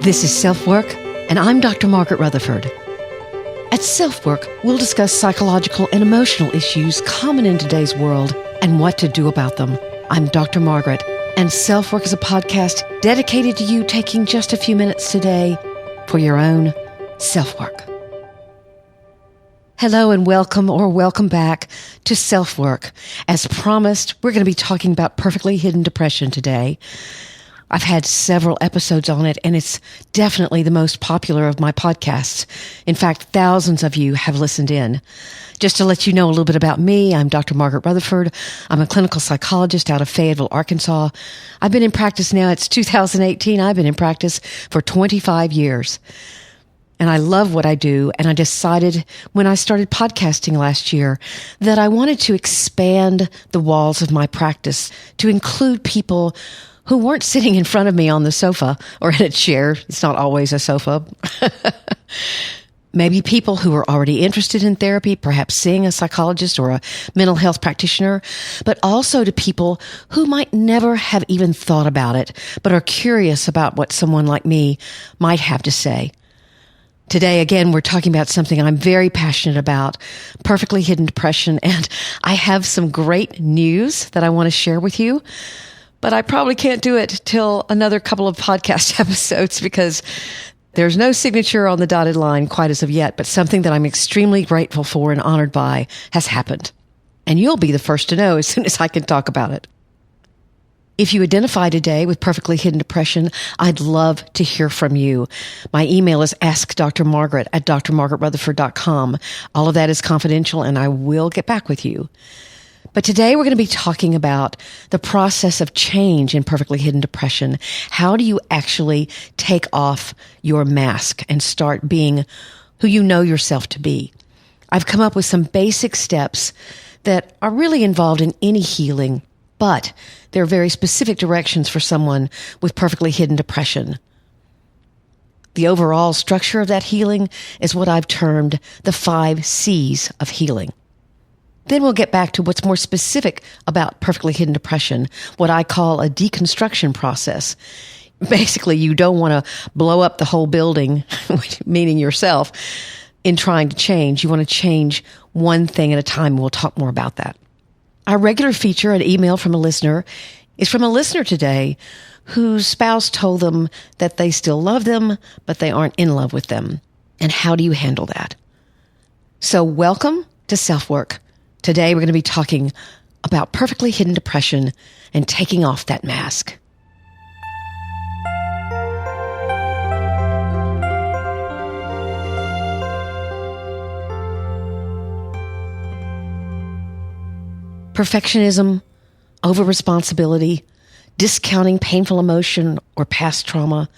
This is SelfWork, and I'm Dr. Margaret Rutherford. At SelfWork, we'll discuss psychological and emotional issues common in today's world and what to do about them. I'm Dr. Margaret, and SelfWork is a podcast dedicated to you taking just a few minutes today for your own self-work. Hello and welcome back to SelfWork. As promised, we're going to be talking about perfectly hidden depression today. I've had several episodes on it, and it's definitely the most popular of my podcasts. In fact, thousands of you have listened in. Just to let you know a little bit about me, I'm Dr. Margaret Rutherford. I'm a clinical psychologist out of Fayetteville, Arkansas. I've been in practice now. It's 2018. I've been in practice for 25 years. And I love what I do. And I decided when I started podcasting last year that I wanted to expand the walls of my practice to include people who weren't sitting in front of me on the sofa or in a chair. It's not always a sofa. Maybe people who are already interested in therapy, perhaps seeing a psychologist or a mental health practitioner, but also to people who might never have even thought about it, but are curious about what someone like me might have to say. Today, again, we're talking about something I'm very passionate about, perfectly hidden depression, and I have some great news that I want to share with you. But I probably can't do it till another couple of podcast episodes because there's no signature on the dotted line quite as of yet, but something that I'm extremely grateful for and honored by has happened. And you'll be the first to know as soon as I can talk about it. If you identify today with perfectly hidden depression, I'd love to hear from you. My email is askdrmargaret at drmargaretrutherford.com. All of that is confidential, and I will get back with you. But today we're going to be talking about the process of change in perfectly hidden depression. How do you actually take off your mask and start being who you know yourself to be? I've come up with some basic steps that are really involved in any healing, but there are very specific directions for someone with perfectly hidden depression. The overall structure of that healing is what I've termed the 5 C's of healing. Then we'll get back to what's more specific about perfectly hidden depression, what I call a deconstruction process. Basically, you don't want to blow up the whole building, meaning yourself, in trying to change. You want to change one thing at a time. We'll talk more about that. Our regular feature, an email from a listener, is from a listener today whose spouse told them that they still love them, but they aren't in love with them. And how do you handle that? So welcome to SelfWork. Today, we're going to be talking about perfectly hidden depression and taking off that mask. Perfectionism, over-responsibility, discounting painful emotion or past trauma,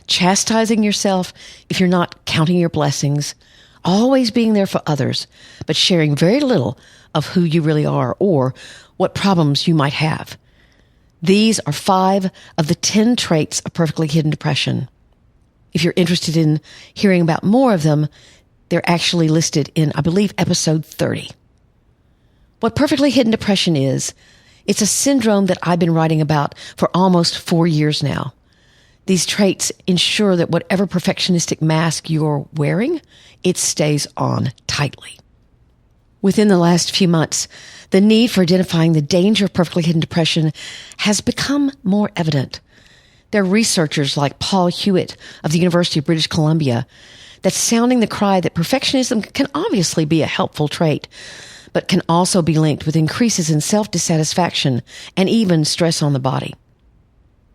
chastising yourself if you're not counting your blessings, always being there for others, but sharing very little of who you really are or what problems you might have. These are 5 of the 10 traits of perfectly hidden depression. If you're interested in hearing about more of them, they're actually listed in, I believe, episode 30. What perfectly hidden depression is, it's a syndrome that I've been writing about for almost 4 years now. These traits ensure that whatever perfectionistic mask you're wearing, it stays on tightly. Within the last few months, the need for identifying the danger of perfectly hidden depression has become more evident. There are researchers like Paul Hewitt of the University of British Columbia that's sounding the cry that perfectionism can obviously be a helpful trait, but can also be linked with increases in self-dissatisfaction and even stress on the body.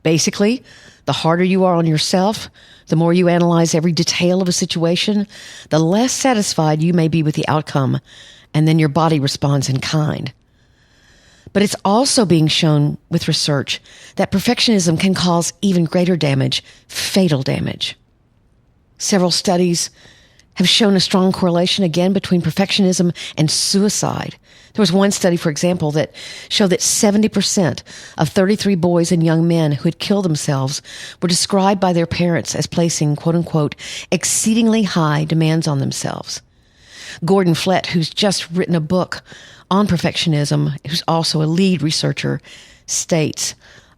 Basically, the harder you are on yourself, the more you analyze every detail of a situation, the less satisfied you may be with the outcome, and then your body responds in kind. But it's also being shown with research that perfectionism can cause even greater damage, fatal damage. Several studies have shown a strong correlation again between perfectionism and suicide. There was one study, for example, that showed that 70% of 33 boys and young men who had killed themselves were described by their parents as placing, quote unquote, exceedingly high demands on themselves. Gordon Flett, who's just written a book on perfectionism, who's also a lead researcher, states,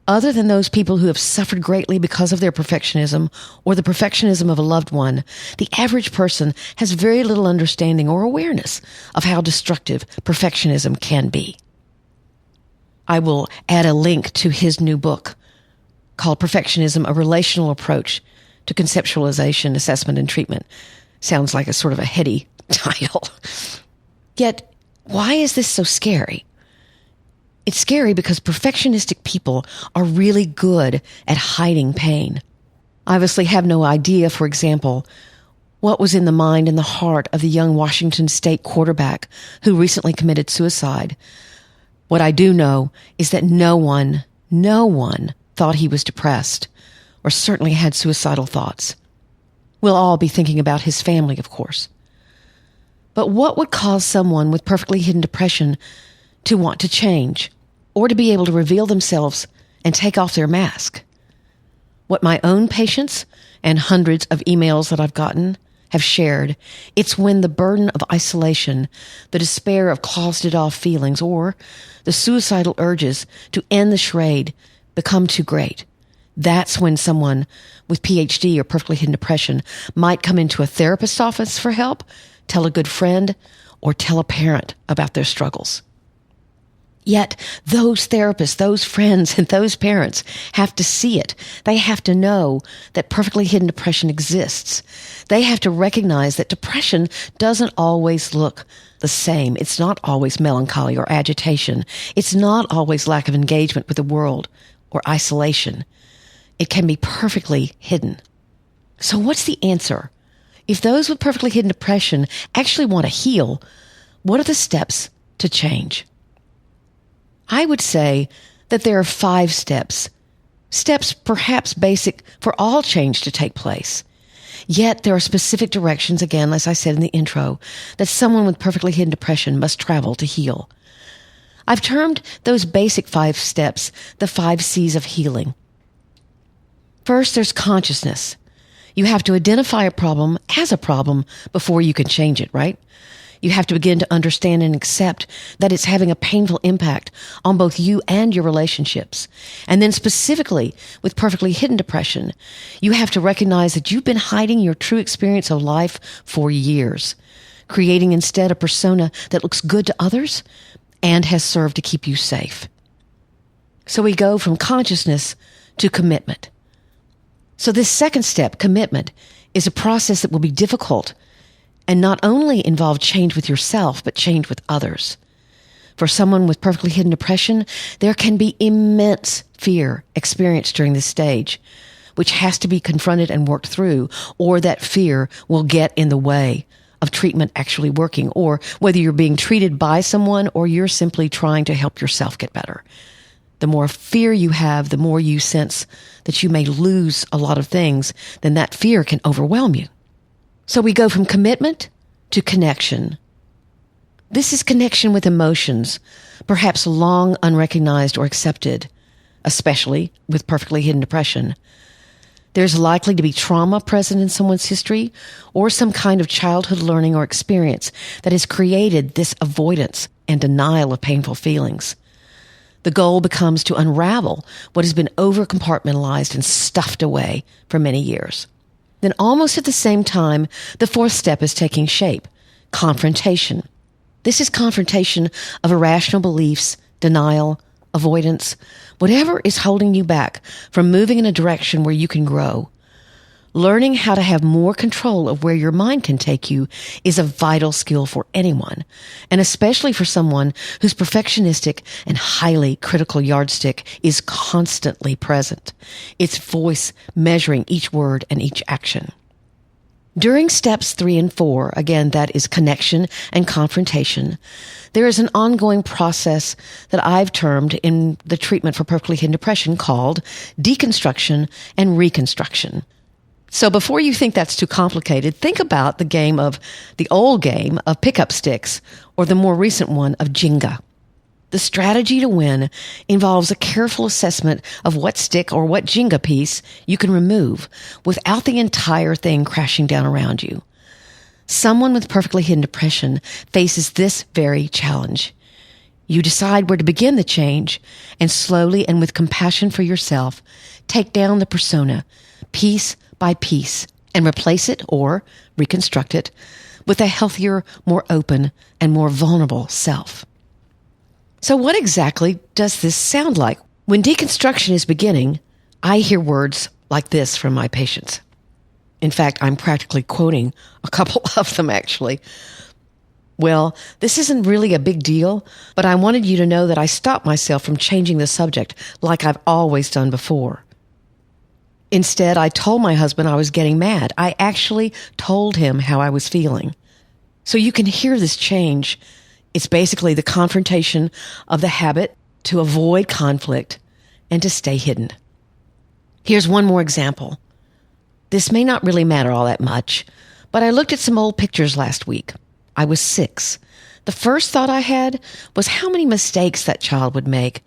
Other than those people who have suffered greatly because of their perfectionism or the perfectionism of a loved one, the average person has very little understanding or awareness of how destructive perfectionism can be. I will add a link to his new book called Perfectionism, A Relational Approach to Conceptualization, Assessment, and Treatment. Sounds like a sort of a heady title. Yet, why is this so scary? It's scary because perfectionistic people are really good at hiding pain. I obviously have no idea, for example, what was in the mind and the heart of the young Washington State quarterback who recently committed suicide. What I do know is that no one thought he was depressed or certainly had suicidal thoughts. We'll all be thinking about his family, of course. But what would cause someone with perfectly hidden depression to want to change or to be able to reveal themselves and take off their mask? What my own patients and hundreds of emails that I've gotten have shared, it's when the burden of isolation, the despair of closeted-off feelings, or the suicidal urges to end the charade become too great. That's when someone with PhD or perfectly hidden depression might come into a therapist's office for help, tell a good friend, or tell a parent about their struggles. Yet those therapists, those friends, and those parents have to see it. They have to know that perfectly hidden depression exists. They have to recognize that depression doesn't always look the same. It's not always melancholy or agitation. It's not always lack of engagement with the world or isolation. It can be perfectly hidden. So what's the answer? If those with perfectly hidden depression actually want to heal, what are the steps to change? I would say that there are 5 steps. Steps perhaps basic for all change to take place. Yet there are specific directions, again, as I said in the intro, that someone with perfectly hidden depression must travel to heal. I've termed those basic 5 steps the 5 C's of healing. First, there's consciousness. You have to identify a problem as a problem before you can change it, right? You have to begin to understand and accept that it's having a painful impact on both you and your relationships. And then specifically with perfectly hidden depression, you have to recognize that you've been hiding your true experience of life for years, creating instead a persona that looks good to others and has served to keep you safe. So we go from consciousness to commitment. So this second step, commitment, is a process that will be difficult and not only involve change with yourself, but change with others. For someone with perfectly hidden depression, there can be immense fear experienced during this stage, which has to be confronted and worked through, or that fear will get in the way of treatment actually working, or whether you're being treated by someone or you're simply trying to help yourself get better. The more fear you have, the more you sense that you may lose a lot of things, then that fear can overwhelm you. So we go from commitment to connection. This is connection with emotions, perhaps long unrecognized or accepted, especially with perfectly hidden depression. There's likely to be trauma present in someone's history or some kind of childhood learning or experience that has created this avoidance and denial of painful feelings. The goal becomes to unravel what has been over-compartmentalized and stuffed away for many years. Then almost at the same time, the 4th step is taking shape, confrontation. This is confrontation of irrational beliefs, denial, avoidance, whatever is holding you back from moving in a direction where you can grow. Learning how to have more control of where your mind can take you is a vital skill for anyone, and especially for someone whose perfectionistic and highly critical yardstick is constantly present, its voice measuring each word and each action. During steps 3 and 4, again, that is connection and confrontation, there is an ongoing process that I've termed in the treatment for perfectly hidden depression called deconstruction and reconstruction. So before you think that's too complicated, think about the old game of pickup sticks or the more recent one of Jenga. The strategy to win involves a careful assessment of what stick or what Jenga piece you can remove without the entire thing crashing down around you. Someone with perfectly hidden depression faces this very challenge. You decide where to begin the change, and slowly and with compassion for yourself, take down the persona piece by piece and replace it or reconstruct it with a healthier, more open, and more vulnerable self. So what exactly does this sound like? When deconstruction is beginning, I hear words like this from my patients. In fact, I'm practically quoting a couple of them, actually. Well, this isn't really a big deal, but I wanted you to know that I stopped myself from changing the subject like I've always done before. Instead, I told my husband I was getting mad. I actually told him how I was feeling. So you can hear this change. It's basically the confrontation of the habit to avoid conflict and to stay hidden. Here's one more example. This may not really matter all that much, but I looked at some old pictures last week. I was 6. The first thought I had was how many mistakes that child would make.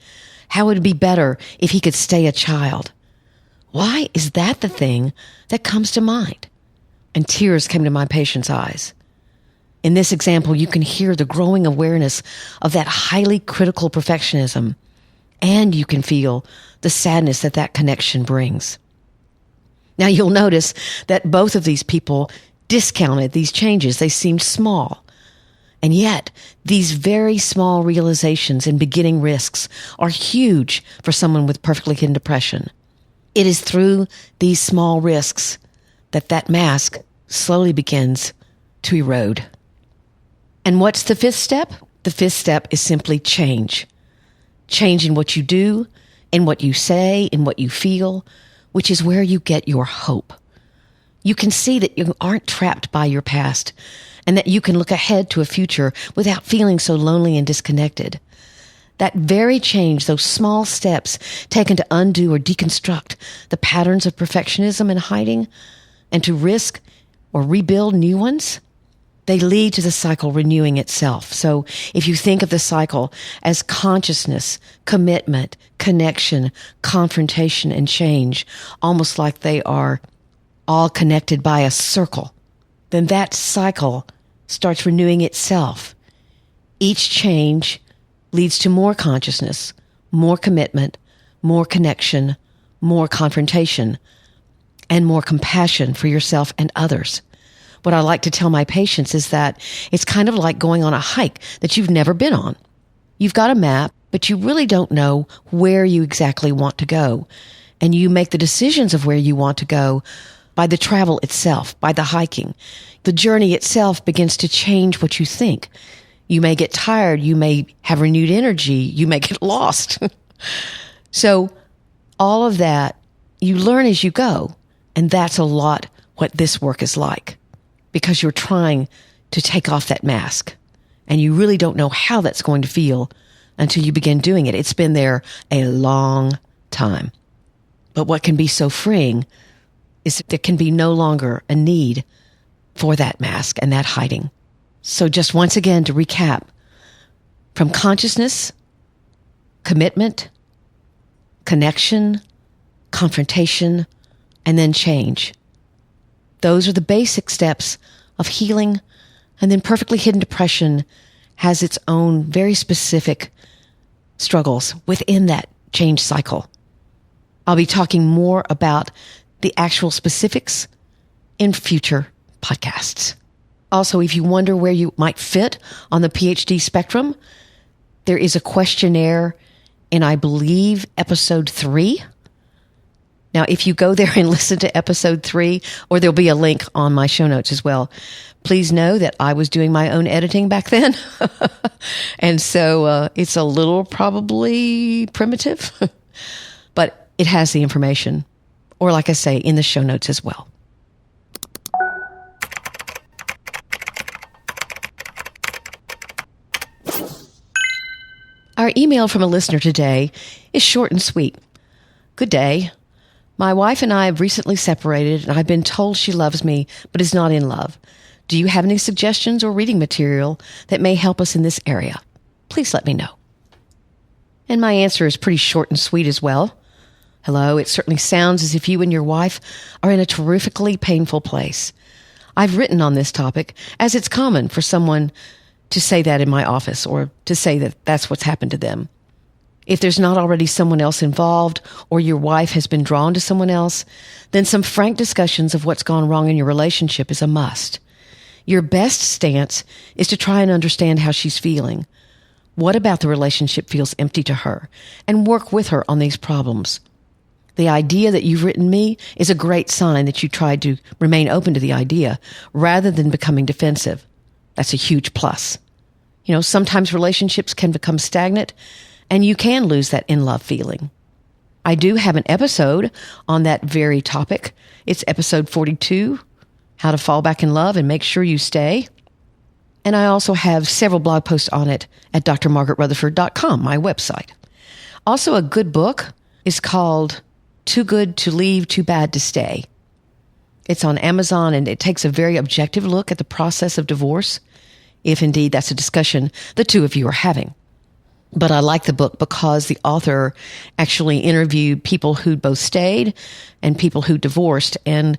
How it would be better if he could stay a child. Why is that the thing that comes to mind? And tears came to my patient's eyes. In this example, you can hear the growing awareness of that highly critical perfectionism, and you can feel the sadness that that connection brings. Now, you'll notice that both of these people discounted these changes. They seemed small. And yet, these very small realizations and beginning risks are huge for someone with perfectly hidden depression. It is through these small risks that that mask slowly begins to erode. And what's the 5th step? The 5th step is simply change. Change in what you do, in what you say, in what you feel, which is where you get your hope. You can see that you aren't trapped by your past and that you can look ahead to a future without feeling so lonely and disconnected. That very change, those small steps taken to undo or deconstruct the patterns of perfectionism and hiding and to risk or rebuild new ones, they lead to the cycle renewing itself. So if you think of the cycle as consciousness, commitment, connection, confrontation, and change, almost like they are all connected by a circle, then that cycle starts renewing itself. Each change leads to more consciousness, more commitment, more connection, more confrontation, and more compassion for yourself and others. What I like to tell my patients is that it's kind of like going on a hike that you've never been on. You've got a map, but you really don't know where you exactly want to go. And you make the decisions of where you want to go by the travel itself, by the hiking. The journey itself begins to change what you think. You may get tired. You may have renewed energy. You may get lost. So all of that, you learn as you go. And that's a lot what this work is like, because you're trying to take off that mask and you really don't know how that's going to feel until you begin doing it. It's been there a long time. But what can be so freeing is there can be no longer a need for that mask and that hiding. So just once again, to recap, from consciousness, commitment, connection, confrontation, and then change. Those are the basic steps of healing, and then perfectly hidden depression has its own very specific struggles within that change cycle. I'll be talking more about the actual specifics in future podcasts. Also, if you wonder where you might fit on the PhD spectrum, there is a questionnaire in, I believe, episode 3. Now, if you go there and listen to episode 3, or there'll be a link on my show notes as well, please know that I was doing my own editing back then. And so it's a little probably primitive, but it has the information. Or like I say, in the show notes as well. Our email from a listener today is short and sweet. Good day. My wife and I have recently separated, and I've been told she loves me, but is not in love. Do you have any suggestions or reading material that may help us in this area? Please let me know. And my answer is pretty short and sweet as well. Hello, it certainly sounds as if you and your wife are in a terrifically painful place. I've written on this topic, as it's common for someone to say that in my office or to say that that's what's happened to them. If there's not already someone else involved or your wife has been drawn to someone else, then some frank discussions of what's gone wrong in your relationship is a must. Your best stance is to try and understand how she's feeling. What about the relationship feels empty to her? And work with her on these problems. The idea that you've written me is a great sign that you tried to remain open to the idea rather than becoming defensive. That's a huge plus. Sometimes relationships can become stagnant and you can lose that in-love feeling. I do have an episode on that very topic. It's episode 42, How to Fall Back in Love and Make Sure You Stay. And I also have several blog posts on it at drmargaretrutherford.com, my website. Also, a good book is called Too Good to Leave, Too Bad to Stay. It's on Amazon, and it takes a very objective look at the process of divorce, if indeed that's a discussion the two of you are having. But I like the book because the author actually interviewed people who both stayed and people who divorced and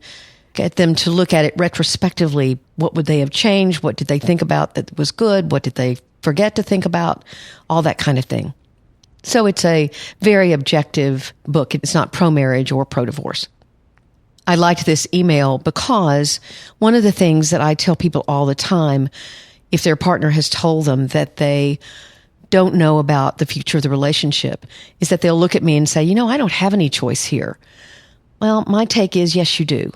get them to look at it retrospectively. What would they have changed? What did they think about that was good? What did they forget to think about? All that kind of thing. So it's a very objective book. It's not pro-marriage or pro-divorce. I liked this email because one of the things that I tell people all the time, if their partner has told them that they don't know about the future of the relationship, is that they'll look at me and say, I don't have any choice here. Well, my take is, yes, you do.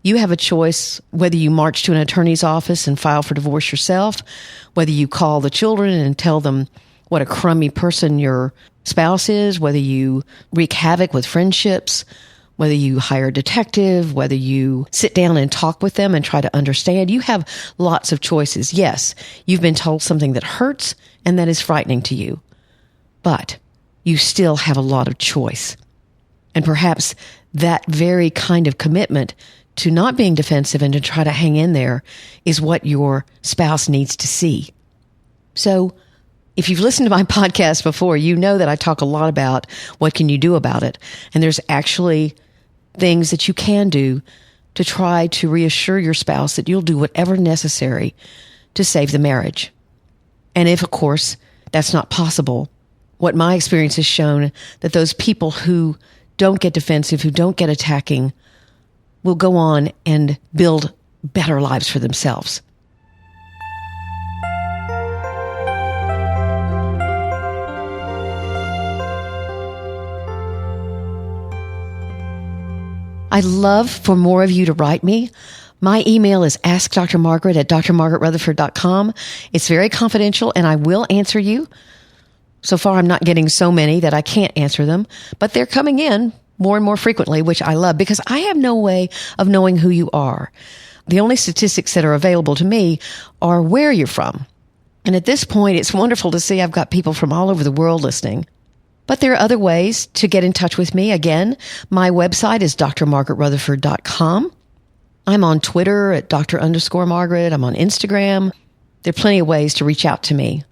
You have a choice whether you march to an attorney's office and file for divorce yourself, whether you call the children and tell them what a crummy person your spouse is, whether you wreak havoc with friendships, whether you hire a detective, whether you sit down and talk with them and try to understand. You have lots of choices. Yes, you've been told something that hurts and that is frightening to you, but you still have a lot of choice. And perhaps that very kind of commitment to not being defensive and to try to hang in there is what your spouse needs to see. So if you've listened to my podcast before, you know that I talk a lot about what can you do about it. And there's actually things that you can do to try to reassure your spouse that you'll do whatever necessary to save the marriage. And if, of course, that's not possible, what my experience has shown that those people who don't get defensive, who don't get attacking, will go on and build better lives for themselves. I'd love for more of you to write me. My email is askdrmargaret at drmargaretrutherford.com. It's very confidential, and I will answer you. So far, I'm not getting so many that I can't answer them, but they're coming in more and more frequently, which I love because I have no way of knowing who you are. The only statistics that are available to me are where you're from. And at this point, it's wonderful to see I've got people from all over the world listening. But there are other ways to get in touch with me. Again, my website is drmargaretrutherford.com. I'm on Twitter at Dr_Margaret. I'm on Instagram. There are plenty of ways to reach out to me.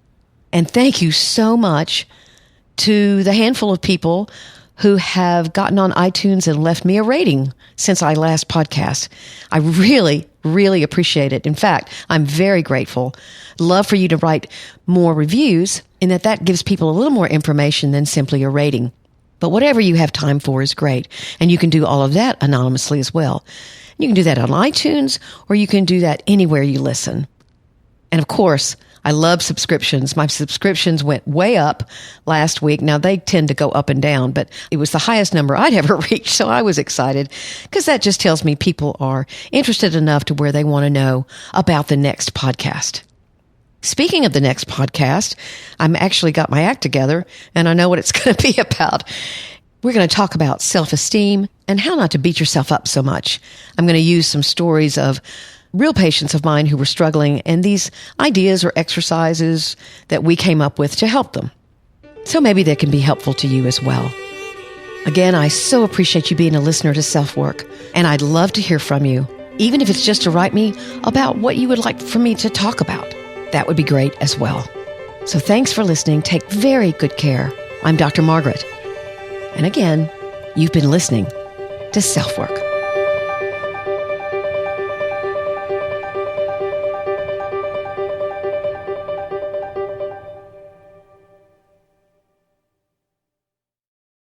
And thank you so much to the handful of people who have gotten on iTunes and left me a rating since I last podcast. I really, really appreciate it. In fact, I'm very grateful. Love for you to write more reviews in that gives people a little more information than simply a rating. But whatever you have time for is great. And you can do all of that anonymously as well. You can do that on iTunes, or you can do that anywhere you listen. And of course, I love subscriptions. My subscriptions went way up last week. Now, they tend to go up and down, but it was the highest number I'd ever reached, so I was excited because that just tells me people are interested enough to where they want to know about the next podcast. Speaking of the next podcast, I'm actually got my act together, and I know what it's going to be about. We're going to talk about self-esteem and how not to beat yourself up so much. I'm going to use some stories of real patients of mine who were struggling and these ideas or exercises that we came up with to help them. So maybe they can be helpful to you as well. Again, I so appreciate you being a listener to SelfWork, and I'd love to hear from you, even if it's just to write me about what you would like for me to talk about. That would be great as well. So thanks for listening. Take very good care. I'm Dr. Margaret. And again, you've been listening to SelfWork.